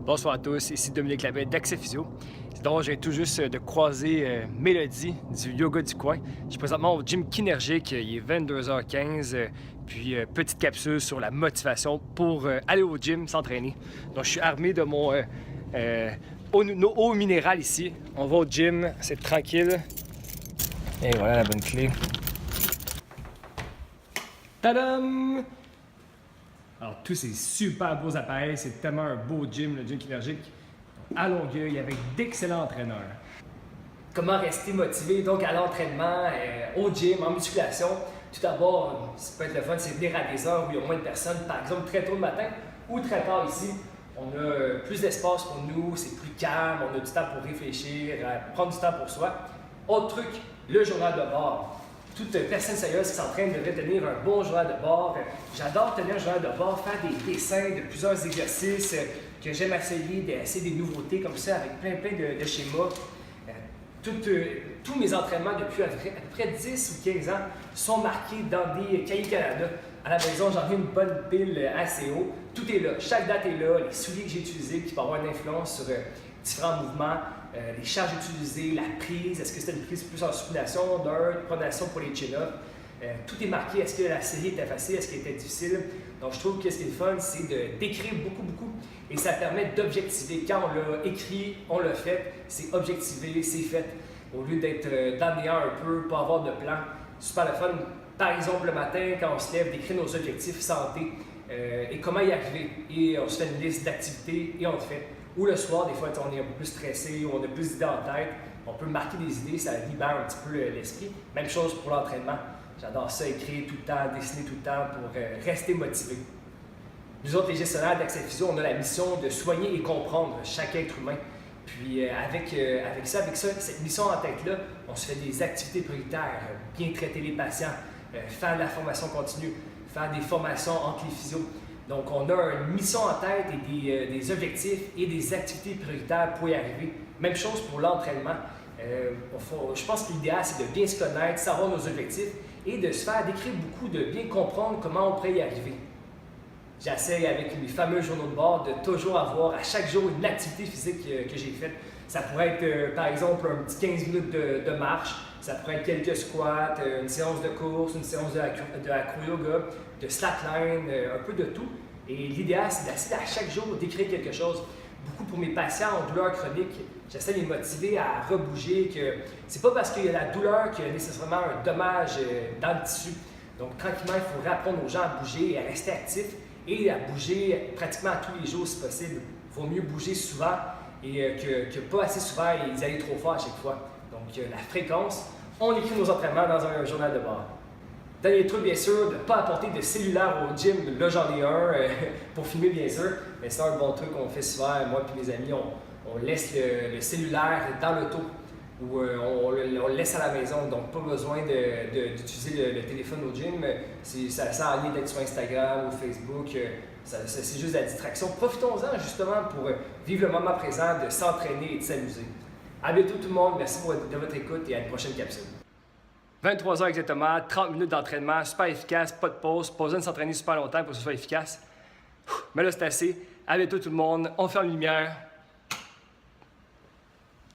Bonsoir à tous, ici Dominique Labbé d'Accès Physio. Donc, je viens tout juste de croiser Mélodie du yoga du coin. Je suis présentement au gym Kinergique, il est 22h15, puis petite capsule sur la motivation pour aller au gym, s'entraîner. Donc, je suis armé de mon eau minérale ici. On va au gym, c'est tranquille. Et voilà la bonne clé. Tadam! Alors, tous ces super beaux appareils, c'est tellement un beau gym, le gym Kinergique, à Longueuil, avec d'excellents entraîneurs. Comment rester motivé donc à l'entraînement, au gym, en musculation? Tout d'abord, ça peut être le fun, c'est venir à des heures où il y a moins de personnes, par exemple très tôt le matin ou très tard ici. On a plus d'espace pour nous, c'est plus calme, on a du temps pour réfléchir, prendre du temps pour soi. Autre truc, le journal de bord. Toute personne sérieuse qui s'entraîne devrait tenir un bon journal de bord. J'adore tenir un journal de bord, faire des dessins de plusieurs exercices que j'aime essayer des nouveautés comme ça avec plein de schémas. Tous mes entraînements depuis à peu près 10 ou 15 ans sont marqués dans des cahiers Canada. À la maison, j'en ai une bonne pile assez haut. Tout est là, chaque date est là, les souliers que j'ai utilisés qui peuvent avoir une influence sur différents mouvements, les charges utilisées, la prise, est-ce que c'était une prise plus en supination, d'un, pronation pour les chin-ups. Tout est marqué, est-ce que la série était facile, est-ce qu'elle était difficile. Donc je trouve que ce qui est le fun, c'est d'écrire beaucoup et ça permet d'objectiver. Quand on l'a écrit, on l'a fait, c'est objectivé, c'est fait. Au lieu d'être dans le néant un peu, pas avoir de plan, super le fun. Par exemple, le matin, quand on se lève, d'écrire nos objectifs santé et comment y arriver. Et on se fait une liste d'activités et on le fait. Ou le soir, des fois, on est un peu plus stressé ou on a plus d'idées en tête, on peut marquer des idées, ça libère un petit peu l'esprit. Même chose pour l'entraînement. J'adore ça, écrire tout le temps, dessiner tout le temps pour rester motivé. Nous autres, les gestionnaires d'Accès Physio, on a la mission de soigner et comprendre chaque être humain. Puis avec cette mission en tête-là, on se fait des activités prioritaires, bien traiter les patients, faire de la formation continue, faire des formations entre les physios. Donc, on a une mission en tête et des objectifs et des activités prioritaires pour y arriver. Même chose pour l'entraînement. Je pense que l'idéal, c'est de bien se connaître, savoir nos objectifs et de se faire décrire beaucoup, de bien comprendre comment on pourrait y arriver. J'essaie avec mes fameux journaux de bord de toujours avoir à chaque jour une activité physique que j'ai faite. Ça pourrait être, par exemple, un petit 15 minutes de marche, ça pourrait être quelques squats, une séance de course, une séance de acro-yoga, de slackline, un peu de tout. Et l'idéal, c'est d'essayer à chaque jour d'écrire quelque chose. Beaucoup pour mes patients en douleur chronique, j'essaie de les motiver à rebouger, que c'est pas parce qu'il y a la douleur qu'il y a nécessairement un dommage dans le tissu. Donc, tranquillement, il faut apprendre aux gens à bouger et à rester actifs et à bouger pratiquement tous les jours si possible. Il vaut mieux bouger souvent et que pas assez souvent et y aller trop fort à chaque fois. Donc, la fréquence, on écrit nos entraînements dans un journal de bord. Dernier truc, bien sûr, de ne pas apporter de cellulaire au gym. Là, j'en ai un pour filmer, bien sûr. Mais c'est un bon truc qu'on fait souvent. Moi et mes amis, on laisse le cellulaire dans l'auto ou on le laisse à la maison. Donc, pas besoin d'utiliser le téléphone au gym. Ça sert à rien d'être sur Instagram ou Facebook. C'est juste la distraction. Profitons-en justement pour vivre le moment présent, de s'entraîner et de s'amuser. À bientôt tout le monde. Merci de votre écoute et à une prochaine capsule. 23 heures exactement, 30 minutes d'entraînement, super efficace, pas de pause, pas besoin de s'entraîner super longtemps pour que ce soit efficace. Mais là, c'est assez. À bientôt tout le monde, on ferme la lumière.